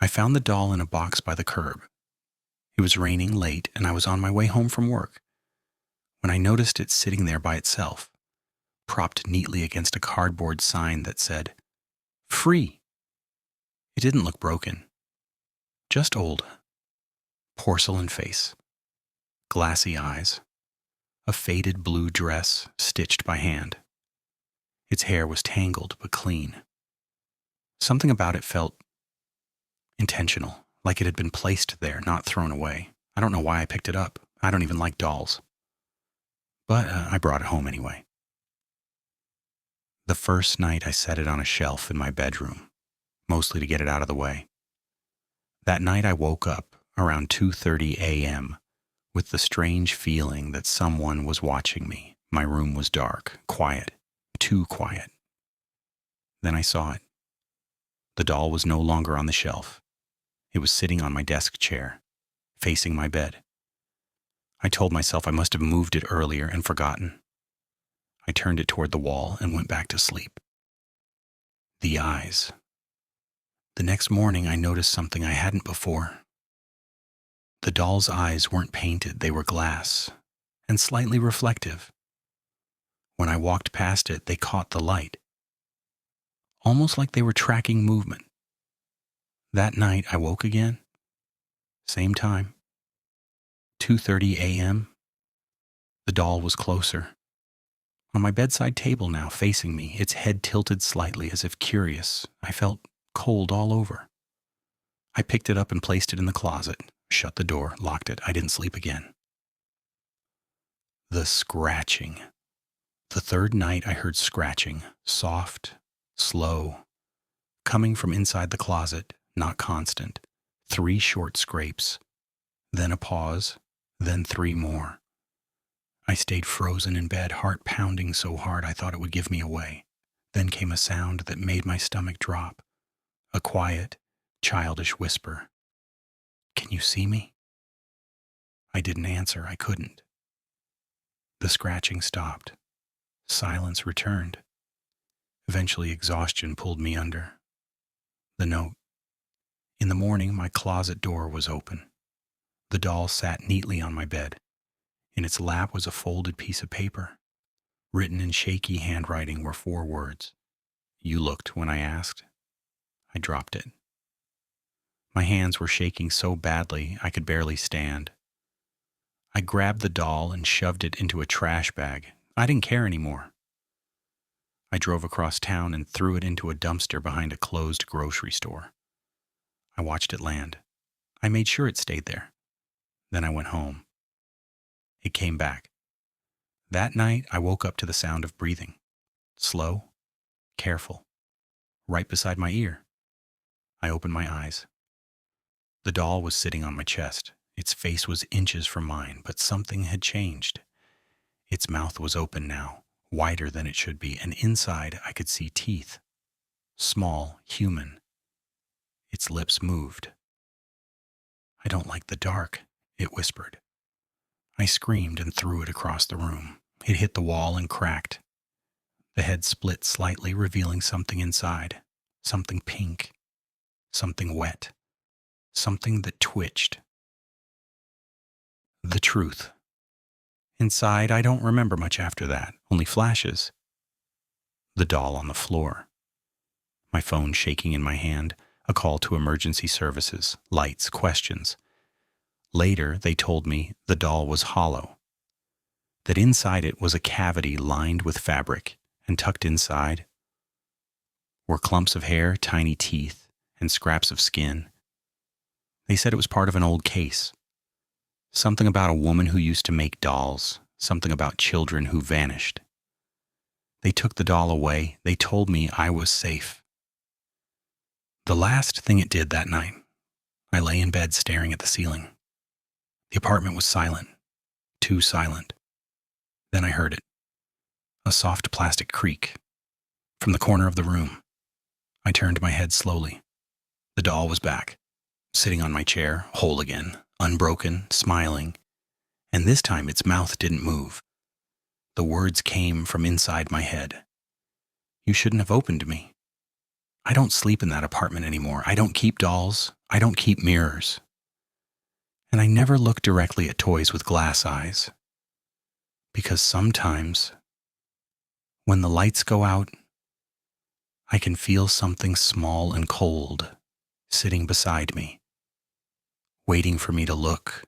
found the doll in a box by the curb. It was raining late, and I was on my way home from work when I noticed it sitting there by itself, propped neatly against a cardboard sign that said, "Free." It didn't look broken, just old. Porcelain face, glassy eyes, a faded blue dress stitched by hand. Its hair was tangled but clean. Something about it felt intentional, like it had been placed there, not thrown away. I don't know why I picked it up. I don't even like dolls. But I brought it home anyway. The first night I set it on a shelf in my bedroom, mostly to get it out of the way. That night I woke up around 2:30 a.m. with the strange feeling that someone was watching me. My room was dark, quiet, too quiet. Then I saw it. The doll was no longer on the shelf. It was sitting on my desk chair, facing my bed. I told myself I must have moved it earlier and forgotten. I turned it toward the wall and went back to sleep. The eyes. The next morning I noticed something I hadn't before. The doll's eyes weren't painted, they were glass, and slightly reflective. When I walked past it, they caught the light, almost like they were tracking movement. That night I woke again, same time, 2:30 a.m. The doll was closer. On my bedside table now, facing me, its head tilted slightly as if curious. I felt cold all over. I picked it up and placed it in the closet, shut the door, locked it. I didn't sleep again. The scratching. The third night I heard scratching, soft, slow, coming from inside the closet, not constant. 3 short scrapes, then a pause, then 3 more. I stayed frozen in bed, heart pounding so hard I thought it would give me away. Then came a sound that made my stomach drop, a quiet, childish whisper. "Can you see me?" I didn't answer. I couldn't. The scratching stopped. Silence returned. Eventually, exhaustion pulled me under. The note. In the morning, my closet door was open. The doll sat neatly on my bed. In its lap was a folded piece of paper. Written in shaky handwriting were 4 words. "You looked when I asked." I dropped it. My hands were shaking so badly I could barely stand. I grabbed the doll and shoved it into a trash bag. I didn't care anymore. I drove across town and threw it into a dumpster behind a closed grocery store. I watched it land. I made sure it stayed there. Then I went home. It came back. That night, I woke up to the sound of breathing. Slow, careful, right beside my ear. I opened my eyes. The doll was sitting on my chest. Its face was inches from mine, but something had changed. Its mouth was open now, wider than it should be, and inside I could see teeth. Small, human. Its lips moved. "I don't like the dark," it whispered. I screamed and threw it across the room. It hit the wall and cracked. The head split slightly, revealing something inside. Something pink. Something wet. Something that twitched. The truth. Inside, I don't remember much after that, only flashes. The doll on the floor. My phone shaking in my hand, a call to emergency services, lights, questions. Later, they told me the doll was hollow, that inside it was a cavity lined with fabric, and tucked inside were clumps of hair, tiny teeth, and scraps of skin. They said it was part of an old case. Something about a woman who used to make dolls, something about children who vanished. They took the doll away. They told me I was safe. The last thing it did that night, I lay in bed staring at the ceiling. The apartment was silent, too silent. Then I heard it, a soft plastic creak, from the corner of the room. I turned my head slowly. The doll was back, sitting on my chair, whole again, unbroken, smiling, and this time its mouth didn't move. The words came from inside my head. "You shouldn't have opened me. I don't sleep in that apartment anymore. I don't keep dolls. I don't keep mirrors. And I never look directly at toys with glass eyes. Because sometimes, when the lights go out, I can feel something small and cold sitting beside me, waiting for me to look